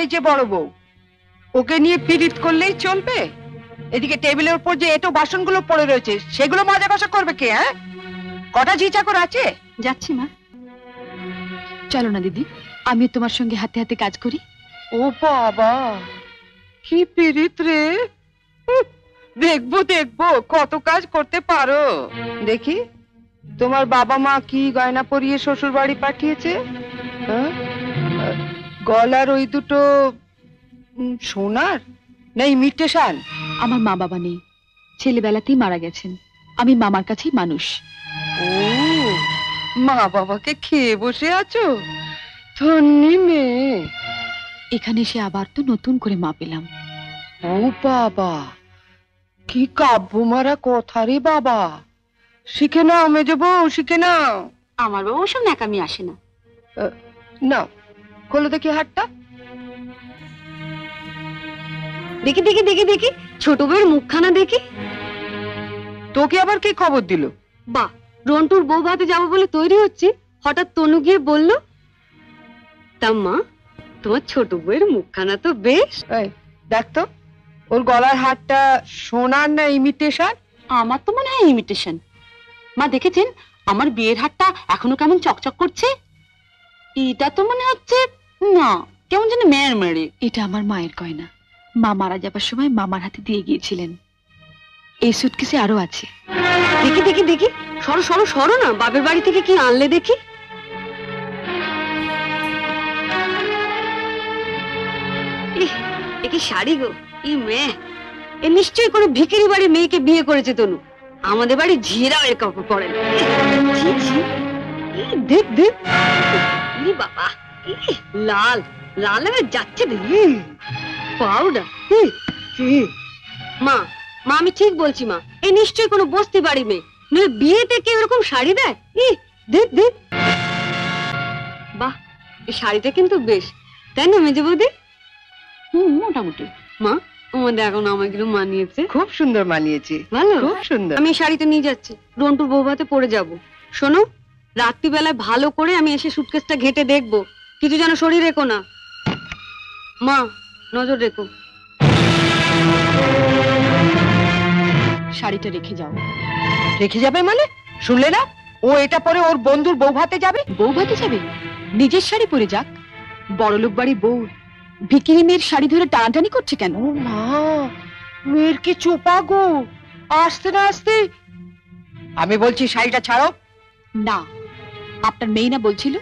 এই যে বড় বউ, ওকে নিয়ে পীড়িত করলেই চলবে? এদিকে টেবিলের উপর যে এটো বাসনগুলো পড়ে রয়েছে সেগুলো মাজা কষা করবে কে? হ্যাঁ, কটা ঝি চাকর আছে? যাচ্ছি মা। চলো না দিদি, আমি তোমার সঙ্গে হাতে হাতে কাজ করি। ও বাবা, কি পীড়িত রে! দেখবো দেখবো কত কাজ করতে পারো। দেখি তোমার বাবা মা কি গয়না পরিয়ে শ্বশুর বাড়ি পাঠিয়েছে। গলার ওই দুটো সোনার না ইমিটেশন? আমার মা বাবা নেই, ছেলেবেলাতেই মারা গেছেন। আমি মামার কাছেই মানুষ। ও, মা বাবাকে খেয়ে বসে আছো? ধন্যি মেয়ে। এখানে এসে আবার তো নতুন করে মা পেলাম। ও বাবা, কি কাব্য মারা কথা রে বাবা! শিখে নাও মেজো বউ, শিখে নাও। আমার বাবা ওসব ন্যাকামি আসে না। না, খোলো দেখি হাতটা। দেখি দেখি দেখি দেখি ছোট বউয়ের মুখখানা দেখি। তোকে আবার কি খবর দিল? বাহ, রন্টুর বউ ভাতে যাবো বলে তৈরি হচ্ছে, হঠাৎ তনু গিয়ে বলল, তা মা তোমার ছোট বউয়ের মুখখানা তো বেশ। দেখ তো, ওর গলার হারটা সোনার না ইমিটেশন? আমার তো মনে হয় ইমিটেশন। মা দেখেছেন আমার বিয়ের হারটা এখনো কেমন চকচক করছে? এটা তো মনে হচ্ছে না, কেমন যেন মেয়ের মেরে। এটা আমার মায়ের গয়না, মা মারা যাবার সময় মামার হাতে দিয়ে গিয়েছিলেন। এই সুটকেসে আরো আছে। দেখি দেখি দেখি, সরো সরো সরো না, বাপের বাড়ি থেকে কি আনলে দেখি। এ কি শাড়ি গো! ই মেয়ে, এ নিশ্চয়ই কোনো ভিখারি বাড়ির মেয়েকে বিয়ে করেছে তনু। আমাদের বাড়ি ঝিরাও এর কাপড় পরে না। দেখ দেখ, বাবা লাল লাল হয়ে যাচ্ছে পাউডার। মা মা আমি ঠিক বলছি মা, এ নিশ্চয়ই কোনো বস্তি বাড়ি মেয়ে, নইলে বিয়েতে কেউ এরকম শাড়ি দেয়? দেখ দেখ, বাহ, এই শাড়িটা কিন্তু বেশ, তাই না মেজে বৌদি? মোটামুটি। মা আমাদের এখন আমাকে একটু মানিয়েছে। খুব সুন্দর মানিয়েছে। ভালো, খুব সুন্দর। আমি এই শাড়িটা নিয়ে যাচ্ছি, রন্টুর বউ ভাতে পরে যাব। শোনো, রাত্রিবেলায় ভালো করে আমি এসে সুটকেসটা ঘেটে দেখবো, কিছু যেন শরীর রেখো না। মা নজর রেখো। শাড়িটা রেখে যাও। রেখে যাবে মানে? শুনলে না, ও এটা পরে ওর বন্ধুর বউ ভাতে যাবে। বউ ভাতে যাবে? নিজের শাড়ি পরে যাক। বড়লোক বাড়ির বউ ভিখিরি মেয়ের শাড়ি ধরে টানাটানি করছে কেন? ও মা, মেয়ের কি চোপা গো! আসতে না আসতে। আমি বলছি শাড়িটা ছাড়ো। না, আপনার মেয়ে না বলছিল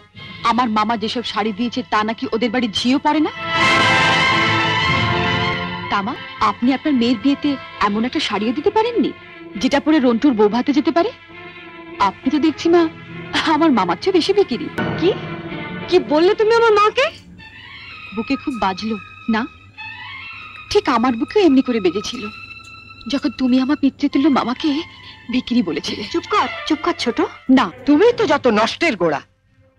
আমার মামা যেসব শাড়ি দিয়েছে তা নাকি ওদের বাড়ি ঝিও পড়ে না? তামা, আপনি আপনার মেয়ের বিয়েতে এমন একটা শাড়িও দিতে পারেননি যেটা পরে রন্টুর বউ ভাতে যেতে পারে? আপনি তো দেখছি মা আমার মামার চেয়ে বেশি বিকিরি। কি কি বললে তুমি আমার মাকে? বুকে খুব বাজলো না? ঠিক আমার বুকেও এমনি করে বেজেছিল যখন তুমি আমার পিতৃতুল্য মামাকে বিক্রি বলেছিলে। চুপ কর ছোট। না, তুমি তো যত নষ্টের গোড়া।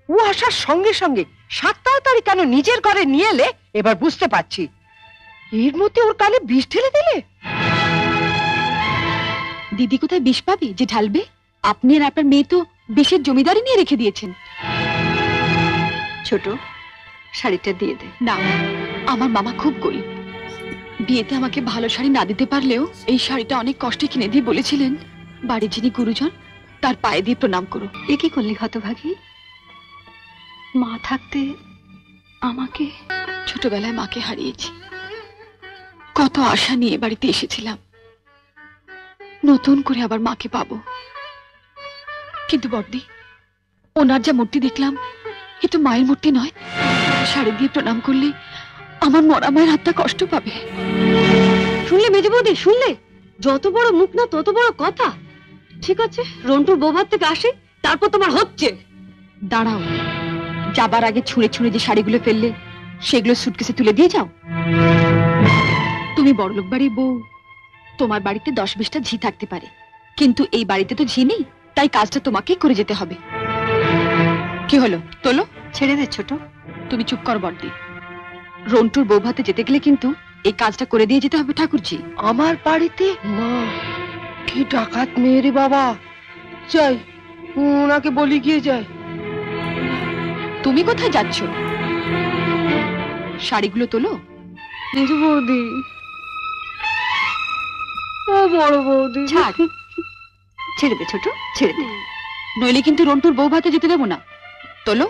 ও আসার সঙ্গে সঙ্গে 7 তাড়াতাড়ি কেন নিজের ঘরে নিয়ে এলে এবার বুঝতে পারছি। এর মধ্যে ওর কানে বিষ ঢেলে দিলে। দিদি কোথায় বিষ পাবে যে ঢালবে? আপনি আর আপনার মেয়ে তো বিষের জমিদারি নিয়ে রেখে দিয়েছেন। ছোট, শাড়িটা দিয়ে দে। না, আমার মামা খুব গরিব, বিয়েতে আমাকে ভালো শাড়ি না দিতে পারলেও এই শাড়িটা অনেক কষ্টে কিনে দিয়ে বলেছিলেন বাড়ির যিনি গুরুজন তার পায়ে দিয়ে প্রণাম করো। এ কি করলি হতভাগী? মা থাকতে আমাকে, ছোটবেলায় মাকে হারিয়েছি, কত আশা নিয়ে বাড়িতে এসেছিলাম, নতুন করে আবার মাকে পাবো। কিন্তু বড়দি, ওনার যা মূর্তি দেখলাম এ তো মায়ের মূর্তি নয়। শাড়ি দিয়ে প্রণাম করলে আমার মরা মায়ের হাতটা কষ্ট পাবে। শুনলে মেজে বৌদি, শুনলে? যত বড় মুখ না তত বড় কথা। ঠিক আছে, রন্টুর বৌভাত থেকে আসে, তারপর তোমার হচ্ছে। দাঁড়াও, যাবার আগে ছুঁড়ে ছুঁড়ে যে শাড়িগুলো ফেললে সেগুলো সুটকেসে তুলে দিয়ে যাও। তুমি বড়লোক বাড়ির বউ, তোমার বাড়িতে 10-20টা ঝি থাকতে পারে, কিন্তু এই বাড়িতে তো ঝি নেই, তাই কাজটা তোমাকেই করে যেতে হবে। কি হলো, তোলো। ছেড়ে দে ছোট। তুমি চুপ কর বড়দি। রন্টুর বউ ভাতে যেতে গেলে কিন্তু এই কাজটা করে দিয়ে যেতে হবে ঠাকুরজি। আমার বাড়িতে? মা, কি ডাকাত মেয়ে রে বাবা! যাই, ওনাকে বলি গিয়ে যাই। তুমি কোথায় যাচ্ছ? শাড়িগুলো তোলো। মেজো বৌদি, ও বড় বৌদি, ছাড়, ছেড়ে দে ছোট, ছেড়ে দে, নইলে কিন্তু রন্টুর বউ ভাতে যেতে দেবো না। তোলো।